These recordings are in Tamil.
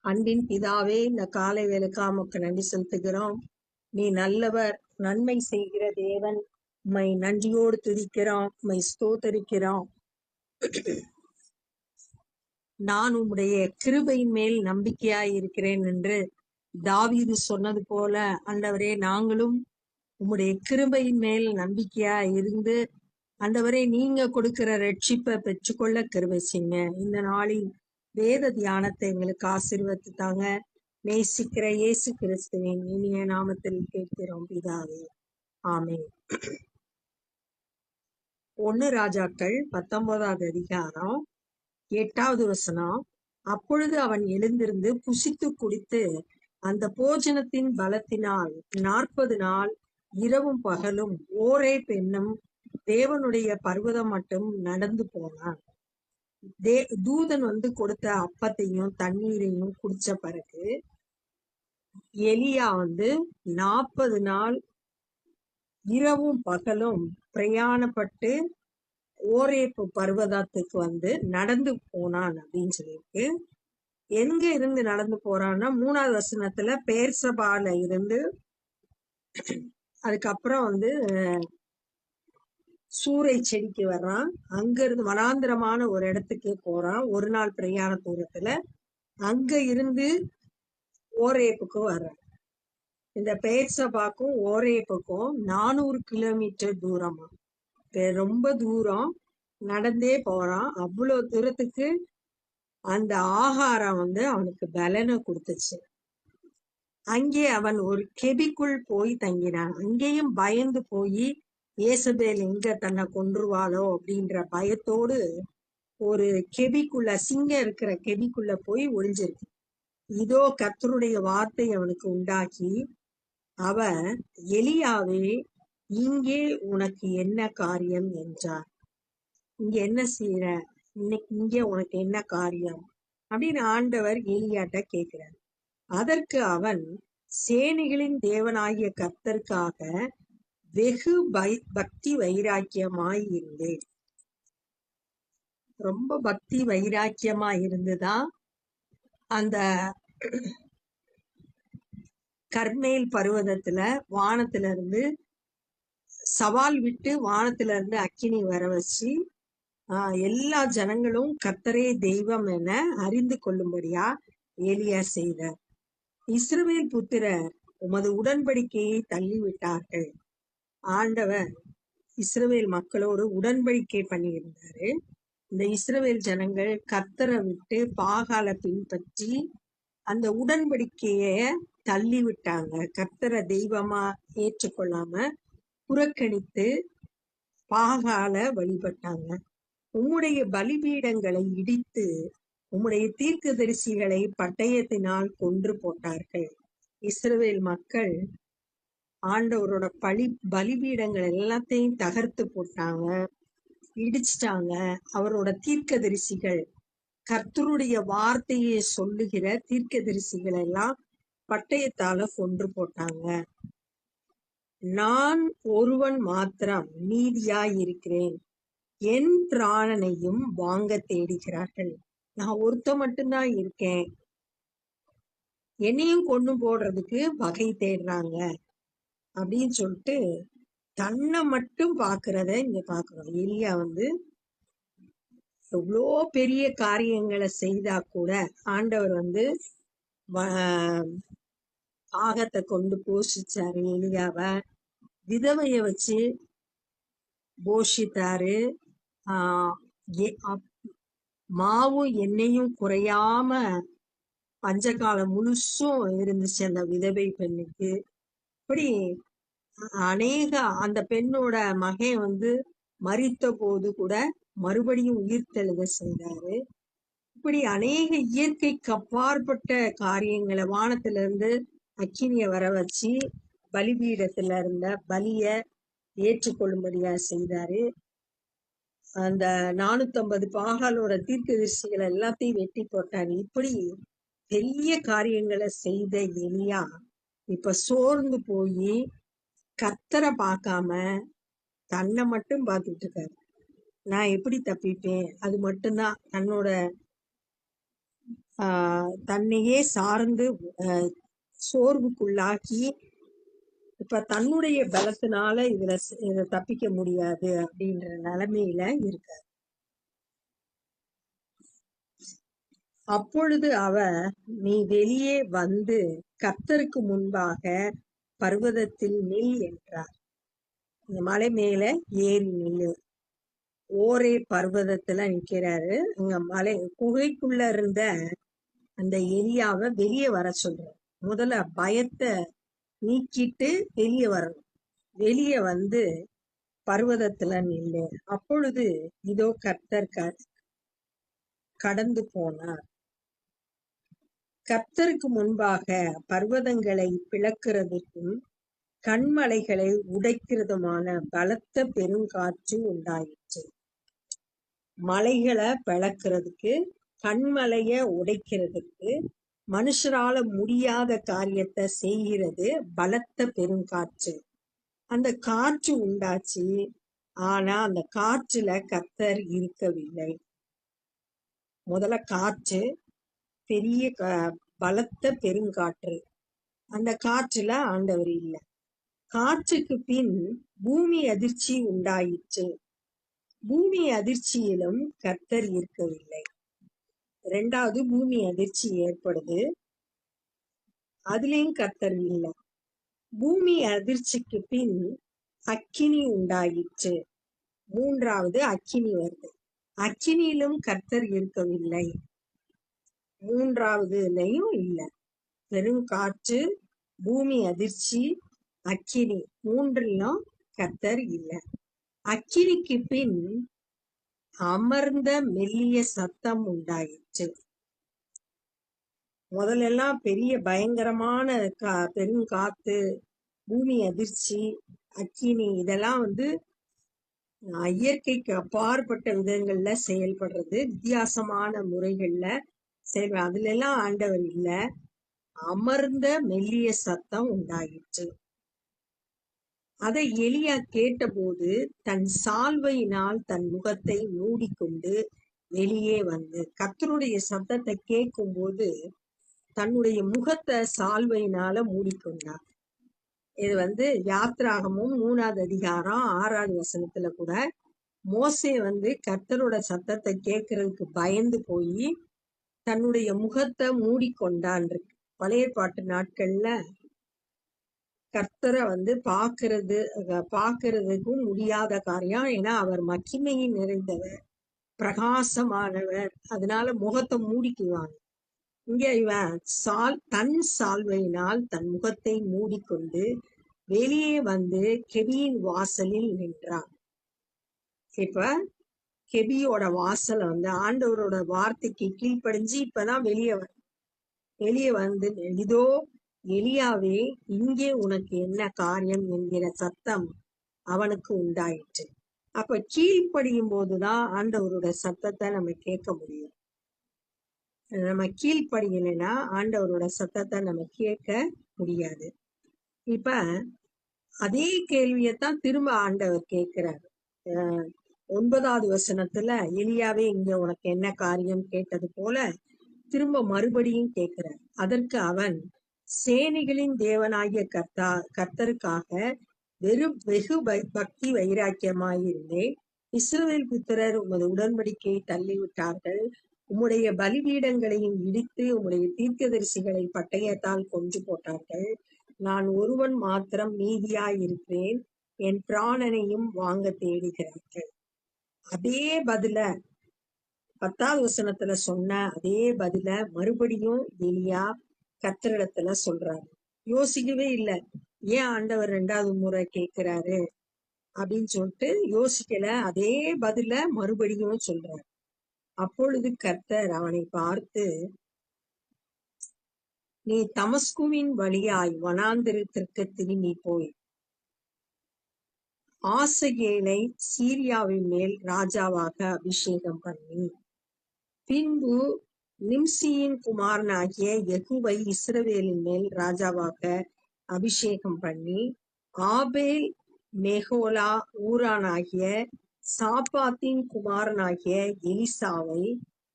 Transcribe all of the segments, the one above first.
அன்பின் பிதாவே, இந்த காலை வேலைக்காக உமக்கு நன்றி செலுத்துகிறோம். நீ நல்லவர், நன்மை செய்கிற தேவன். உம்மை நன்றியோடு துதிக்கிறோம், உம்மை ஸ்தோத்தரிக்கிறோம். நான் உம்முடைய கிருபையின் மேல் நம்பிக்கையாய் இருக்கிறேன் என்று தாவீது சொன்னது போல, ஆண்டவரே, நாங்களும் உம்முடைய கிருபையின் மேல் நம்பிக்கையாய் இருந்து, ஆண்டவரே, நீங்க கொடுக்கிற ரட்சிப்பை பெற்றுக்கொள்ள கிருபை செய்யுங்க. இந்த நாளின் வேத தியானத்தை எங்களுக்கு ஆசீர்வதித்து தாங்க. நேசிக்கிற இயேசு கிறிஸ்துவின் இனிய நாமத்தில் கேட்கிறோம் பிதாவே, ஆமென். 1 ராஜாக்கள் 19வது அதிகாரம் 8வது வசனம். அப்பொழுது அவன் எழுந்திருந்து புசித்து குடித்து அந்த போஜனத்தின் பலத்தினால் 40 நாள் இரவும் பகலும் ஓரேப் என்னும் தேவனுடைய பர்வதம் மட்டும் நடந்து போனான். தூதன் கொடுத்த அப்பத்தையும் தண்ணீரையும் குடிச்ச பிறகு எலியா 40 நாள் இரவும் பகலும் பிரயாணப்பட்டு ஓரேப்பு பர்வதத்துக்கு நடந்து போனான் அப்படின்னு சொல்லிட்டு, எங்க இருந்து நடந்து போறான்னா 3வது வசனத்துல பேர்சபால இருந்து, அதுக்கப்புறம் சூறை செடிக்கு வர்றான். அங்க இருந்து வனாந்திரமான ஒரு இடத்துக்கு போறான். ஒரு நாள் பிரயாண தூரத்துல அங்க இருந்து ஓரேப்புக்கு வர்றான். இந்த பேர்சபாக்கும் ஓரேப்புக்கும் 400 கிலோமீட்டர் தூரமா, ரொம்ப தூரம் நடந்தே போறான். அவ்வளவு தூரத்துக்கு அந்த ஆகாரம் அவனுக்கு பலனை கொடுத்துச்சு. அங்கே அவன் ஒரு கெபிக்குள் போய் தங்கினான். அங்கேயும் பயந்து போய் ஏசபேல் எங்க தன்னை கொன்றுவாளோ அப்படின்ற பயத்தோடு ஒரு கெபிக்குள்ள, சிங்கம் இருக்கிற கெபிக்குள்ள போய் ஒளிஞ்சிருக்கு. இதோ கர்த்தருடைய வார்த்தை அவனுக்கு உண்டாக்கி, அவன், எலியாவே, இங்கே உனக்கு என்ன காரியம் என்றார். இங்க என்ன செய்யற, இன்னைக்கு இங்க உனக்கு என்ன காரியம் அப்படின்னு ஆண்டவர் எலியாட்ட கேட்கிறார். அதற்கு அவன், சேனைகளின் தேவனாகிய கர்த்தருக்காக வெகு பக்தி வைராக்கியமாய் இருந்தேன். ரொம்ப பக்தி வைராக்கியமா இருந்துதான் அந்த கர்மேல் பர்வதத்துல வானத்துல இருந்து சவால் விட்டு வானத்துல இருந்து அக்கினி வர வச்சு எல்லா ஜனங்களும் கர்த்தரே தெய்வம் என அறிந்து கொள்ளும்படியா எலியா செய்தார். இஸ்ரவேல் புத்திரர் உமது உடன்படிக்கையை தள்ளிவிட்டார்கள். ஆண்டவர் இஸ்ரவேல் மக்களோடு உடன்படிக்கை பண்ணியிருந்தாரு. இந்த இஸ்ரவேல் ஜனங்கள் கர்த்தரை விட்டு பாகால பின்பற்றி அந்த உடன்படிக்கைய தள்ளி விட்டாங்க. கர்த்தரை தெய்வமா ஏற்றுக்கொள்ளாம புறக்கணித்து பாகால வழிபட்டாங்க. உம்முடைய பலிபீடங்களை இடித்து உம்முடைய தீர்க்கதரிசிகளை பட்டயத்தினால் கொன்று போட்டார்கள். இஸ்ரவேல் மக்கள் ஆண்டவரோட பலிபீடங்கள் எல்லாத்தையும் தகர்த்து போட்டாங்க, இடிச்சிட்டாங்க. அவரோட தீர்க்கதரிசிகள், கர்த்தருடைய வார்த்தையை சொல்லுகிற தீர்க்கதரிசிகள் எல்லாம் பட்டயத்தால கொன்று போட்டாங்க. நான் ஒருவன் மாத்திரம் நீதியாய் இருக்கிறேன், என் பிராணனையும் வாங்க தேடுகிறார்கள். நான் ஒருத்த மட்டும்தான் இருக்கேன், என்னையும் கொண்டு போடுறதுக்கு வகை தேடுறாங்க அப்படின்னு சொல்லிட்டு தன்னை மட்டும் பாக்குறத இங்க பாக்குறோம். எலியா எவ்வளோ பெரிய காரியங்களை செய்தா கூட ஆண்டவர் ஆகத்தை கொண்டு போஷிச்சாரு. எலியாவை விதவைய வச்சு போஷித்தாரு. மாவும் எண்ணெயும் குறையாம பஞ்சகாலம் முழுசும் இருந்துச்சு அந்த விதவை பெண்ணுக்கு. இப்படி அநேக, அந்த பெண்ணோட மகன் மரித்த போது கூட மறுபடியும் உயிர்த்தெழுத செய்தாரு. இப்படி அநேக இயற்கைக்கு அப்பாற்பட்ட காரியங்களை வானத்துல இருந்து அக்கினிய வர வச்சு பலிபீடத்துல இருந்த பலிய ஏற்றுக்கொள்ளும்படியா செய்தாரு. அந்த 450 பாகாலோட தீர்க்கதரிசிகளை எல்லாத்தையும் வெட்டி போட்டாரு. இப்படி பெரிய காரியங்களை செய்த எலியா இப்ப சோர்ந்து போய் கர்த்தரை பார்க்காம தன்னை மட்டும் பார்த்துட்டு இருக்காரு. நான் எப்படி தப்பிப்பேன், அது மட்டும்தான் தன்னோட தன்னையே சார்ந்து சோர்வுக்குள்ளாக்கி இப்ப தன்னுடைய பலத்தினால இத தப்பிக்க முடியாது அப்படின்ற நிலைமையில இருக்கார். அப்பொழுது அவர், நீ வெளியே வந்து கர்த்தருக்கு முன்பாக பர்வதத்தில் நில் என்றார். இந்த மலை மேல ஏறி நில்லு. ஓரே பர்வதத்துல நிக்கிறாரு. அங்க மலை குகைக்குள்ள இருந்த அந்த எலியாவை வெளியே வர சொல்றார். முதல்ல பயத்தை நீக்கிட்டு வெளியே வரணும். வெளியே வந்து பர்வதத்துல நில்லு. அப்பொழுது இதோ கர்த்தர் கடந்து போனார். கர்த்தருக்கு முன்பாக பர்வதங்களை பிளக்கிறதுக்கும் கண்மலைகளை உடைக்கிறதுமான பலத்த பெருங்காற்று உண்டாயிற்று. மலைகளை பிளக்கிறதுக்கு, கண்மலைய உடைக்கிறதுக்கு, மனுஷரால முடியாத காரியத்தை செய்கிறது பலத்த பெருங்காற்று. அந்த காற்று உண்டாச்சு. ஆனா அந்த காற்றுல கர்த்தர் இருக்கவில்லை. முதல்ல காற்று, பெரிய பலத்த பெருங்காற்று. அந்த காற்றுல ஆண்டவர் இல்லை. காற்றுக்கு பின் பூமி அதிர்ச்சி உண்டாயிற்று. பூமி அதிர்ச்சியிலும் கர்த்தர் இருக்கவில்லை. இரண்டாவது பூமி அதிர்ச்சி ஏற்படுது, அதுலயும் கர்த்தர் இல்லை. பூமி அதிர்ச்சிக்கு பின் அக்கினி உண்டாயிற்று. மூன்றாவது அக்கினி வருது, அக்கினியிலும் கர்த்தர் இருக்கவில்லை. மூன்றாவதுலயும் இல்லை. பெருங்காற்று, பூமி அதிர்ச்சி, அக்கினி, மூன்றிலும் கர்த்தர் இல்லை. அக்கினிக்கு பின் அமர்ந்த மெல்லிய சத்தம் உண்டாயிற்று. முதலெல்லாம் பெரிய பயங்கரமான பெருங்காத்து, பூமி அதிர்ச்சி, அக்கினி, இதெல்லாம் இயற்கைக்கு அப்பாற்பட்ட விதங்கள்ல செயல்படுறது, வித்தியாசமான முறைகள்ல செயல்பட. அதுல எல்லாம் ஆண்டவர் இல்ல. அமர்ந்த மெல்லிய சத்தம் உண்டாயிற்று. அதை எலியா கேட்டபோது தன் சால்வையினால் தன் முகத்தை மூடிக்கொண்டு வெளியே வந்து, கர்த்தருடைய சத்தத்தை கேட்கும் போது தன்னுடைய முகத்தை சால்வையினால மூடிக்கொண்டார். இது யாத்ராகமும் 3வது அதிகாரம் 6வது வசனத்துல கூட மோசே கர்த்தரோட சத்தத்தை கேட்கறதுக்கு பயந்து போய் தன்னுடைய முகத்தை மூடிக்கொண்டான் இருக்கு. பழைய பாட்டு நாட்கள்ல கர்த்தரை பாக்குறதுக்கும் முடியாத காரியம். ஏன்னா அவர் மகிமையின் நிறைந்தவர், பிரகாசமானவர். அதனால முகத்தை மூடிக்குவாங்க. இங்க இவன் தன் சால்வையினால் தன் முகத்தை மூடிக்கொண்டு வெளியே வந்து கெபியின் வாசலில் நின்றான். இப்ப கெபியோட வாசல ஆண்டவரோட வார்த்தைக்கு கீழ்ப்படிஞ்சு இப்பதான் வெளியே வந்து, இதோ எலியாவே, இங்கே உனக்கு என்ன காரியம் என்கிற சத்தம் அவனுக்கு உண்டாயிற்று. அப்ப கீழ்ப்படியும் போதுதான் ஆண்டவரோட சத்தத்தை நம்ம கேட்க முடியும். நம்ம கீழ்ப்படியலைன்னா ஆண்டவரோட சத்தத்தை நம்ம கேட்க முடியாது. இப்ப அதே கேள்வியத்தான் திரும்ப ஆண்டவர் கேட்கிறார். 9வது வசனத்துல எலியாவே, இங்க உனக்கு என்ன காரியம் கேட்டது போல திரும்ப மறுபடியும் கேட்கிறார். அதற்கு அவன், சேனைகளின் தேவனாகிய கர்த்தருக்காக வெகு பக்தி வைராக்கியமாயிருந்தேன். இஸ்ரவேல் புத்திரர் உமது உடன்படிக்கையை தள்ளிவிட்டார்கள். உம்முடைய பலிபீடங்களையும் இடித்து உம்முடைய தீர்க்கதரிசிகளை பட்டயத்தால் கொன்று போட்டார்கள். நான் ஒருவன் மாத்திரம் மீதியாயிருக்கிறேன். என் பிராணனையும் வாங்க தேடுகிறார்கள். அதே பதில 10வது வசனத்துல சொன்ன அதே பதில மறுபடியும் எலியா கர்த்தரிடத்துல சொல்றாரு. யோசிக்கவே இல்லை. ஏன் ஆண்டவர் 2வது முறை கேட்கிறாரு அப்படின்னு சொல்லிட்டு யோசிக்கல. அதே பதில மறுபடியும் சொல்றாரு. அப்பொழுது கர்த்தர் அவனை பார்த்து, நீ தமஸ்குவின் வழியாய் வனாந்திரத்திற்கு திரும்பி போய் ஆசகேலை சீரியாவின் மேல் ராஜாவாக அபிஷேகம் பண்ணி, பின்பு நிம்சியின் குமாரனாகிய யெகூவை இஸ்ரவேலின் மேல் ராஜாவாக அபிஷேகம் பண்ணி, ஆபேல் மெகோலா ஊரானாகிய சாப்பாத்தின் குமாரனாகிய எலிசாவை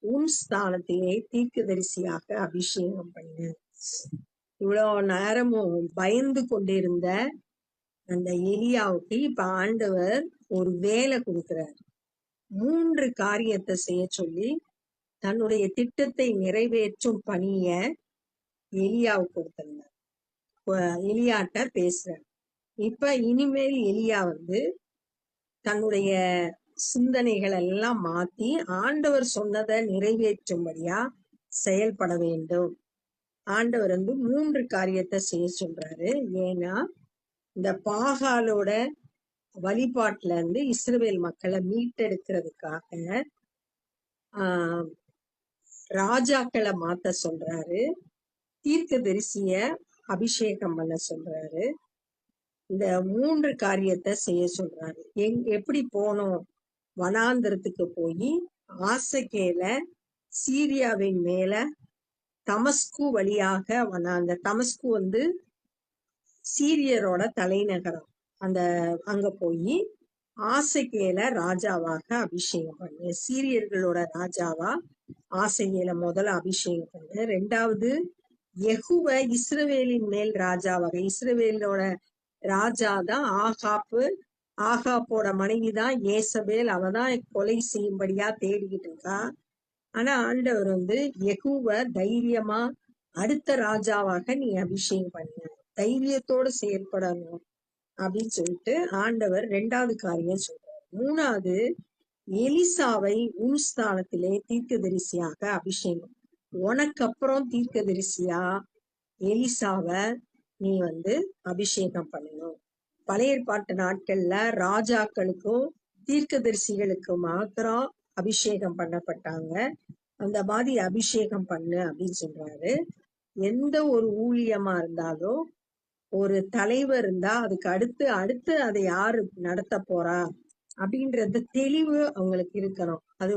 உன் ஸ்தானத்திலே தீர்க்கதரிசியாக அபிஷேகம் பண்ணு. இவ்வளவு நேரமும் பயந்து கொண்டிருந்த அந்த எலியாவுக்கு இப்ப ஆண்டவர் ஒரு வேலை கொடுக்கிறார். 3 காரியத்தை செய்ய சொல்லி தன்னுடைய திட்டத்தை நிறைவேற்றும் பணிய எலியாவுக்கு கொடுத்திருந்தார். எலியாட்ட பேசுறார். இப்ப இனிமேல் எலியா தன்னுடைய சிந்தனைகள் எல்லாம் மாத்தி ஆண்டவர் சொன்னதை நிறைவேற்றும்படியா செயல்பட வேண்டும். ஆண்டவர் 3 காரியத்தை செய்ய சொல்றாரு. ஏன்னா இந்த பாகாலோட வழிபாட்டுல இருந்து இஸ்ரவேல் மக்களை மீட்டெடுக்கிறதுக்காக ராஜாக்களை மாத்த சொல்றாரு. தீர்க்கதரிசிய அபிஷேகம் பண்ண சொல்றாரு. இந்த 3 காரியத்தை செய்ய சொல்றாரு. எப்படி போனோம்? வனாந்திரத்துக்கு போய் ஆசகேல சீரியாவின் மேல தமஸ்கு வழியாக அந்த தமஸ்கு சீரியரோட தலைநகரம். அங்க போய் ஆசகேல ராஜாவாக அபிஷேகம் பண்ணு. சீரியர்களோட ராஜாவா ஆசகேல முதல்ல அபிஷேகம் பண்ணு. 2வது யெகூவ இஸ்ரவேலின் மேல் ராஜாவாக. இஸ்ரவேலோட ராஜாதான் ஆகாப்பு. ஆகாப்போட மனைவிதான் ஏசபேல். அவதான் கொலை செய்யும்படியா தேடிக்கிட்டு இருக்கா. ஆனா ஆண்டவர் யெகூவ தைரியமா அடுத்த ராஜாவாக நீ அபிஷேகம் பண்ண, தைரியத்தோட செயல்படணும் அப்படின்னு சொல்லிட்டு ஆண்டவர் 2வது காரியம் சொல்றாரு. 3வது எலிசாவை உன் ஸ்தானத்திலே தீர்க்கதரிசியாக அபிஷேகம். உனக்கு அப்புறம் தீர்க்கதரிசியா எலிசாவ நீ அபிஷேகம் பண்ணணும். பழைய ஏற்பாட்டு நாட்கள்ல ராஜாக்களுக்கும் தீர்க்கதரிசிகளுக்கும் மாத்திரம் அபிஷேகம் பண்ணப்பட்டாங்க. அந்த மாதிரி அபிஷேகம் பண்ணு அப்படின்னு சொல்றாரு. எந்த ஒரு ஊழியமா இருந்தாலும் ஒரு தலைவர் இருந்தா அதுக்கு அடுத்து அதை யாரு நடத்த போறா அப்படின்றது தெளிவு அவங்களுக்கு இருக்கணும். அது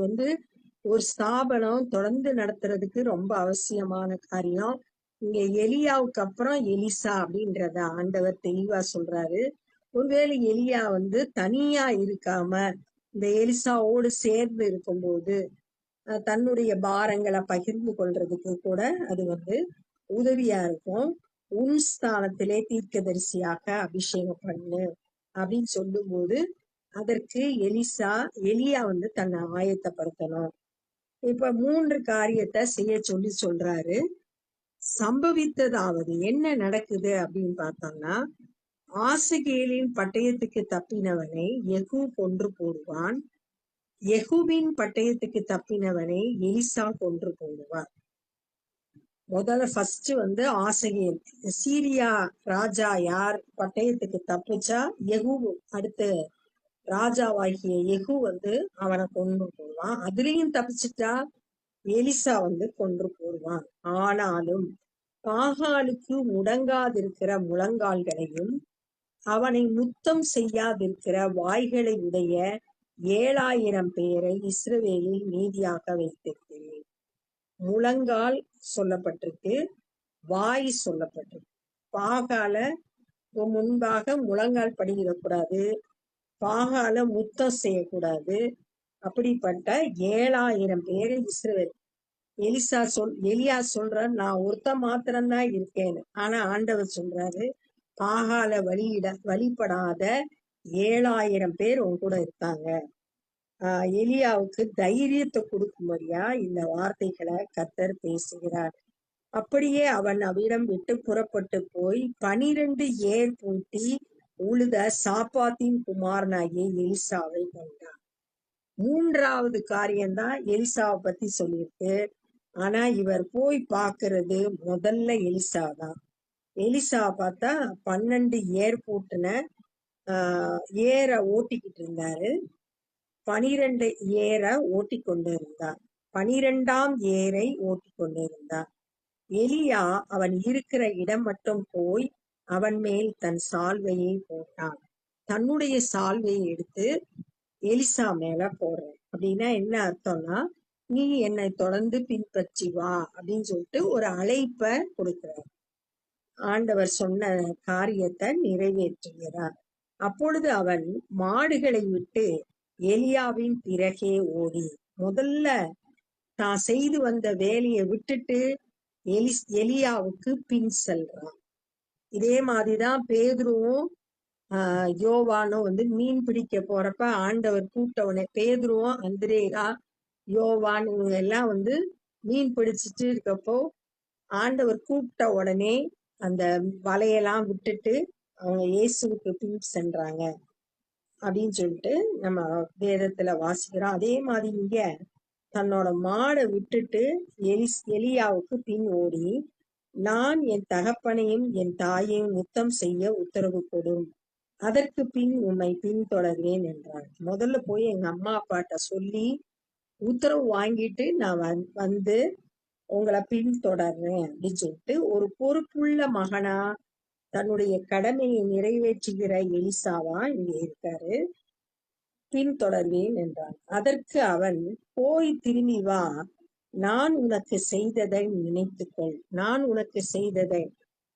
ஒரு ஸ்தாபனம் தொடர்ந்து நடத்துறதுக்கு ரொம்ப அவசியமான காரியம். இங்க எலியாவுக்கு அப்புறம் எலிசா அப்படின்றத ஆண்டவர் தெளிவா சொல்றாரு. ஒருவேளை எலியா தனியா இருக்காம இந்த எலிசாவோடு சேர்ந்து இருக்கும்போது தன்னுடைய பாரங்களை பகிர்ந்து கொள்றதுக்கு கூட அது உதவியா இருக்கும். உன் ஸ்தானத்திலே தீர்க்கதரிசியாக அபிஷேகம் பண்ணு அப்படின்னு சொல்லும் போது அதற்கு எலியா தன்னை ஆயத்தப்படுத்தணும். இப்ப 3 காரியத்தை செய்ய சொல்லி சொல்றாரு. சம்பவித்ததாவது என்ன நடக்குது அப்படின்னு பார்த்தோம்னா, ஆசகேலின் பட்டயத்துக்கு தப்பினவனை யெகூ கொன்று போடுவான். யெகூவின் பட்டயத்துக்கு தப்பினவனை எலிசா கொன்று போடுவார். முதல்ல ஃபர்ஸ்ட் ஆசகேல். சீரியா ராஜா யார் பட்டயத்துக்கு தப்பிச்சா யெகூ அடுத்த ராஜாவாகிய யெகூ அவனை கொன்று போடுவான். அதுலயும் தப்பிச்சுட்டா எலிசா கொன்று போடுவான். ஆனாலும் பாகாலுக்கு முடங்காதிருக்கிற முழங்கால்களையும் அவனை முத்தம் செய்யாதிருக்கிற வாய்களை உடைய 7000 பேரை இஸ்ரவேலில் மீதியாக வைத்திருக்கிறேன். முழங்கால் சொல்லப்பட்டிருக்கு, வாய் சொல்லப்பட்டிருக்கு. பாகால முன்பாக முழங்கால் படியிடக்கூடாது, பாகால முத்தம் செய்யக்கூடாது. அப்படிப்பட்ட 7000 பேரை இஸ்ரவேல். எலியா சொல்றாரு, நான் ஒருத்த மாத்திரம்தான் இருக்கேன்னு. ஆனா ஆண்டவர் சொல்றாரு, பாகால வழிபடாத 7000 பேர் உன் கூட இருக்காங்க. எலியாவுக்கு தைரியத்தை கொடுக்கும்படியா இந்த வார்த்தைகளை கர்த்தர் பேசுகிறார். அப்படியே அவன் அவ்விடம் விட்டு புறப்பட்டு போய் 12 ஏர் பூட்டி உழுத சாப்பாத்தின் குமாரனாகிய எலிசாவை கண்டான். 3வது காரியம்தான் எலிசாவை பத்தி சொல்லியிருக்கு. ஆனா இவர் போய் பாக்குறது முதல்ல எலிசாதான். எலிசா பார்த்தா 12 ஏர் பூட்டின ஏரை ஓட்டிக்கிட்டு இருந்தாரு. 12 ஏரை ஓட்டி கொண்டு இருந்தார். 12ஆம் ஏரை ஓட்டி கொண்டு இருந்தார். எலியா அவன் இருக்கிற இடம் மட்டும் போய் அவன் மேல் தன் சால்வையை போட்டான். தன்னுடைய சால்வையை எடுத்து எலிசா மேல போடுறேன். அப்படின்னா என்ன அர்த்தம்னா, நீ என்னை தொடர்ந்து பின்பற்றி வா அப்படின்னு சொல்லிட்டு ஒரு அழைப்பை கொடுக்கிறார். ஆண்டவர் சொன்ன காரியத்தை நிறைவேற்றுகிறார். அப்பொழுது அவன் மாடுகளை விட்டு எலியாவின் பிறகே ஓடி முதல்ல தான் செய்து வந்த வேலையை விட்டுட்டு எலியாவுக்கு பின் செல்றான். இதே மாதிரிதான் பேதுருவும் யோவானும் மீன் பிடிக்க போறப்ப ஆண்டவர் கூப்பிட்டவனே, பேதுருவும் அந்திரேயா யோவான் இவங்க எல்லாம் மீன் பிடிச்சிட்டு இருக்கப்போ ஆண்டவர் கூப்பிட்ட உடனே அந்த வலையெல்லாம் விட்டுட்டு அவங்க இயேசுவுக்கு பின் சென்றாங்க அப்படின்னு சொல்லிட்டு நம்ம வேதத்துல வாசிக்கிறோம். அதே மாதிரி இங்க தன்னோட மாடை விட்டுட்டு எலியாவுக்கு பின் ஓடி, நான் என் தகப்பனையும் என் தாயையும் முத்தம் செய்ய உத்தரவு கொடும், அதற்கு பின் உம்மை பின்தொடர்வேன் என்றான். முதல்ல போய் எங்க அம்மா அப்பாட்ட சொல்லி உத்தரவு வாங்கிட்டு நான் உங்களை பின்தொடர்றேன் அப்படின்னு சொல்லிட்டு ஒரு பொறுப்புள்ள மகனா தன்னுடைய கடமையை நிறைவேற்றுகிற எலிசாவா இங்க இருக்காரு. பின்தொடர்வேன் என்றான். அதற்கு அவன், போய் திரும்பி வா, நான் உனக்கு செய்ததை நினைத்துக்கொள். நான் உனக்கு செய்ததை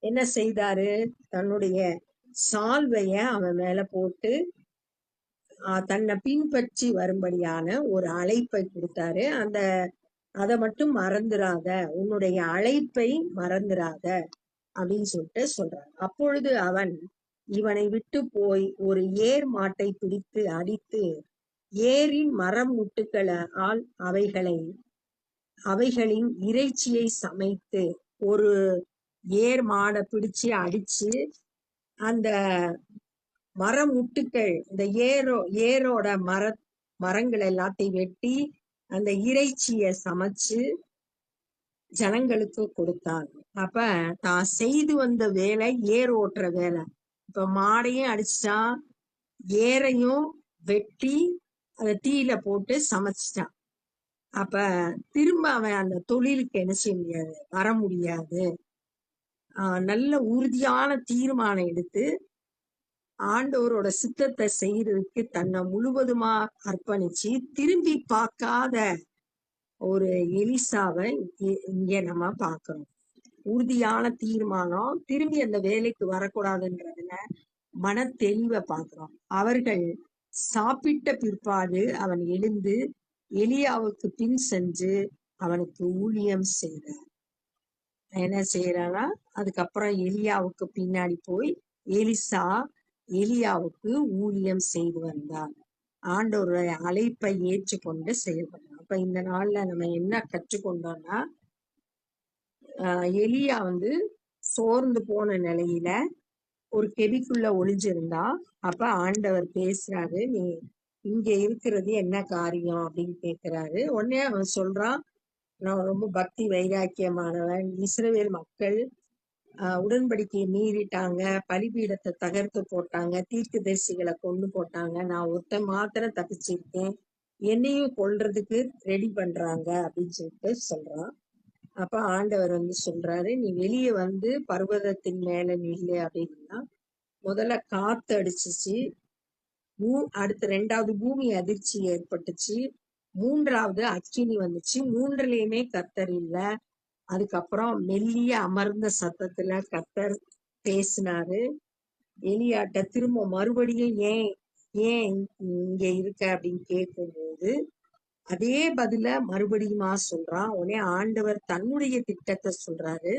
என்ன செய்தாரு? தன்னுடைய சால்வைய அவன் மேல போட்டு தன்னை பின்பற்றி வரும்படியான ஒரு அழைப்பை கொடுத்தாரு. அதை மட்டும் மறந்துடாத, உன்னுடைய அழைப்பை மறந்துடாத அப்படின்னு சொல்லிட்டு சொல்றான். அப்பொழுது அவன் இவனை விட்டு போய் ஒரு ஏர் மாட்டை பிடித்து அடித்து ஏரின் மரம் முட்டுகளால் அவைகளின் இறைச்சியை சமைத்து, ஒரு ஏர் மாடை பிடிச்சு அடிச்சு அந்த மரமுட்டுக்கள், இந்த ஏரோட மரங்கள் எல்லாத்தையும் வெட்டி அந்த இறைச்சிய சமைச்சு ஜனங்களுக்கு கொடுத்தான். அப்ப தான் செய்து வந்த வேலை ஏர் ஓட்டுற வேலை. இப்ப மாடையும் அடிச்சுட்டான், ஏரையும் வெட்டி அதை தீயில போட்டு சமைச்சிட்டான். அப்ப திரும்ப அவன் அந்த தொழிலுக்கு என்ன செய்ய முடியாது, வர முடியாது. நல்ல உறுதியான தீர்மானம் எடுத்து ஆண்டவரோட சித்தத்தை செய்யறதுக்கு தன்னை முழுவதுமா அர்ப்பணிச்சு திரும்பி பார்க்காத ஒரு எலிசாவை இங்க நம்ம பார்க்கிறோம். உறுதியான தீர்மானம், திரும்பி அந்த வேலைக்கு வரக்கூடாதுன்றதுல மன தெளிவை பார்க்கிறோம். அவர்கள் சாப்பிட்ட பிற்பாடு அவன் எழுந்து எலியாவுக்கு பின் சென்று அவனுக்கு ஊழியம் செய்தார். என்ன செய்யறானா, அதுக்கப்புறம் எலியாவுக்கு பின்னாடி போய் எலிசா எலியாவுக்கு ஊழியம் செய்து வந்தார். ஆண்டவருடைய அழைப்பை ஏற்றுக்கொண்டு செயல்படுறான். அப்ப இந்த நாள்ல நம்ம என்ன கற்றுக்கொண்டோம்னா, எலியா சோர்ந்து போன நிலையில ஒரு கெபிக்குள்ள ஒளிஞ்சிருந்தா, அப்ப ஆண்டவர் பேசுறாரு, நீ இங்க இருக்கிறது என்ன காரியம் அப்படின்னு கேட்கிறாரு. உடனே அவன் சொல்றான், நான் ரொம்ப பக்தி வைராக்கியமானவன், இஸ்ரவேல் மக்கள் உடன்படிக்கையை மீறிட்டாங்க, பலிபீடத்தை தகர்த்து போட்டாங்க, தீர்க்கதரிசிகளை கொண்டு போட்டாங்க, நான் ஒருத்தன் மாத்திரம் தப்பிச்சிருக்கேன், என்னையும் கொல்றதுக்கு ரெடி பண்றாங்க அப்படின்னு சொல்லிட்டு சொல்றான். அப்ப ஆண்டவர் சொல்றாரு, நீ வெளியே பர்வதத்தின் மேல நில்லு அப்படின்னா, முதல்ல காத்து அடிச்சிச்சு, அடுத்து 2வது பூமி அதிர்ச்சி ஏற்பட்டுச்சு, 3வது அக்கினி வந்துச்சு, 3லயுமே கர்த்தர் இல்ல. அதுக்கப்புறம் மெல்லிய அமர்ந்த சத்தத்துல கர்த்தர் பேசினாரு. எலியாட்ட திரும்ப மறுபடியும் ஏன் இங்க இருக்க அப்படின்னு கேட்கும்போது அதே பதில மறுபடியுமா சொல்றான். உடனே ஆண்டவர் தன்னுடைய திட்டத்தை சொல்றாரு.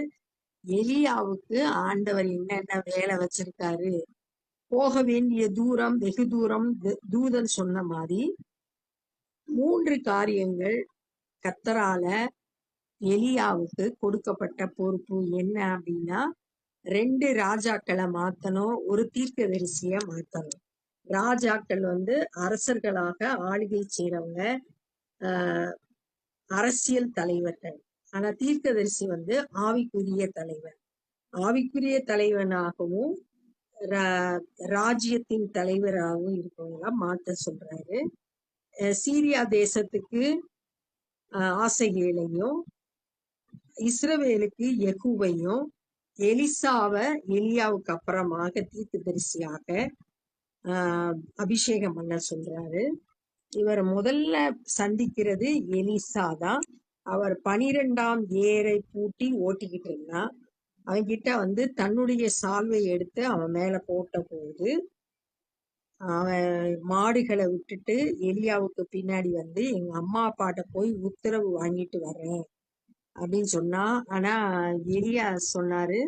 எலியாவுக்கு ஆண்டவர் என்னென்ன வேலை வச்சிருக்காரு, போக வேண்டிய தூரம் வெகு தூரம், தூதன் சொன்ன மாதிரி 3 காரியங்கள் கர்த்தரால எலியாவுக்கு கொடுக்கப்பட்ட பொறுப்பு என்ன அப்படின்னா, 2 ராஜாக்களை மாத்தணும், ஒரு தீர்க்கதரிசிய மாத்தணும். ராஜாக்கள் அரசர்களாக ஆளுகை செய்யறவங்க, அரசியல் தலைவர்கள். ஆனா தீர்க்கதரிசி ஆவிக்குரிய தலைவர். ஆவிக்குரிய தலைவனாகவும் ராஜ்யத்தின் தலைவராகவும் இருக்கவங்களா மாத்த சொல்றாரு. சீரியா தேசத்துக்கு ஆசைகளையும், இஸ்ரவேலுக்கு யெகூவையும், எலிசாவை எலியாவுக்கு அப்புறமாக தீர்க்கதரிசியாக அபிஷேகம் பண்ண சொல்றாரு. இவர் முதல்ல சந்திக்கிறது எலிசா தான். அவர் 12ஆம் ஏரை பூட்டி ஓட்டிக்கிட்டு இருந்தான். அவன்கிட்ட தன்னுடைய சால்வை எடுத்து அவன் மேல போட்ட போது அவன் மாடுகளை விட்டுட்டு எலியாவுக்கு பின்னாடி வந்து எங்க அம்மா அப்பாட்ட போய் உத்தரவு வாங்கிட்டு வர்றேன் அப்படின்னு சொன்னா. ஆனா எலியா சொன்னாரு,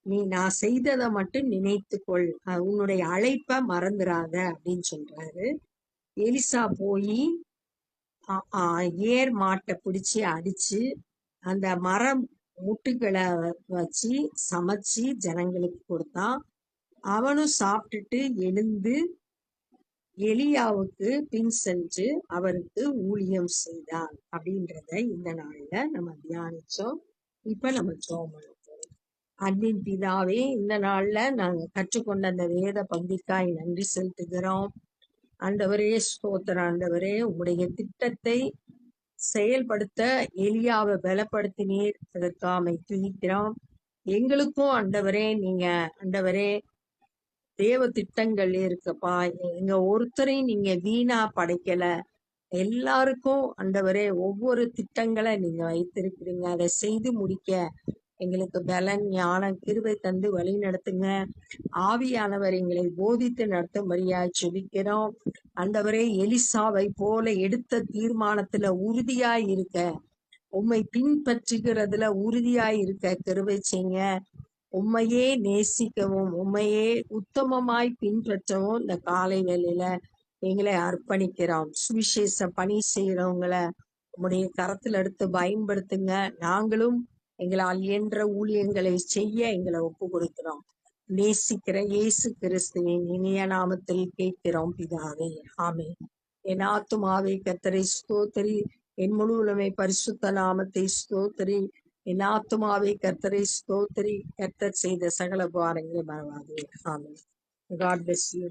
நீ நான் செய்ததை மட்டும் நினைத்துக்கொள், உன்னுடைய அழைப்ப மறந்துடாத அப்படின்னு சொல்றாரு. எலிசா போய் ஏர் மாட்டை பிடிச்சி அடிச்சு அந்த மரம் முட்டுகளை வச்சு சமைச்சு ஜனங்களுக்கு கொடுத்தான். அவனும் சாப்பிட்டுட்டு எழுந்து எலியாவுக்கு பின் சென்று அவருக்கு ஊழியம் செய்தான் அப்படின்றத இந்த நாள்ல நம்ம தியானிச்சோம். இப்ப நம்ம ஜெபம் பண்ண போறோம். அன்பின் பிதாவே, இந்த நாள்ல நாங்க கற்றுக்கொண்ட அந்த வேத பந்திக்காய் நன்றி செலுத்துகிறோம். ஆண்டவரே ஸ்தோத்திரம். ஆண்டவரே, உங்களுடைய திட்டத்தை செயல்படுத்த எலியாவை பலப்படுத்தினீர், அதற்காக துதிக்கிறோம். எங்களுக்கும் ஆண்டவரே, நீங்க ஆண்டவரே தேவ திட்டங்கள் இருக்குப்பா. எங்க ஒருத்தரையும் நீங்க வீணா படைக்கல. எல்லாருக்கும் ஆண்டவரே ஒவ்வொரு திட்டங்களை நீங்க வைத்திருக்கிறீங்க. அதை செய்து முடிக்க எங்களுக்கு பலன், ஞானம், கிருபை தந்து வழி நடத்துங்க. ஆவியானவர் எங்களை போதித்து நடத்தும்படியாய் ஜெபிக்கிறோம். ஆண்டவரே, எலிசாவை போல எடுத்த தீர்மானத்துல உறுதியாய் இருக்க, உம்மை பின்பற்றுகிறதுல உறுதியாய் இருக்க கிருபை செய்யுங்க. உம்மையே நேசிக்கவும் உம்மையே உத்தமமாய் பின்பற்றவும் இந்த காலை வேளையில எங்களை அர்ப்பணிக்கிறோம். சுவிசேஷ பணி செய்யறவங்களை உம்முடைய கரத்தில் எடுத்து பயன்படுத்துங்க. நாங்களும் எங்களால் இயன்ற ஊழியங்களை செய்ய எங்களை ஒப்பு கொடுக்கிறோம். நேசிக்கிற இயேசு கிறிஸ்துவின் இனிய நாமத்தில் கேட்கிறோம் பிதாவே, ஆமென். என் ஆத்துமாவே கர்த்தரை ஸ்தோத்திரி, என் முழு உலகமே பரிசுத்த நாமத்தை ஸ்தோத்திரி. என் ஆத்துமாவே கர்த்தரை ஸ்தோத்திரி, கர்த்தர் செய்த சகல உபகாரங்களை மறவாதே. ஆமென். God bless you.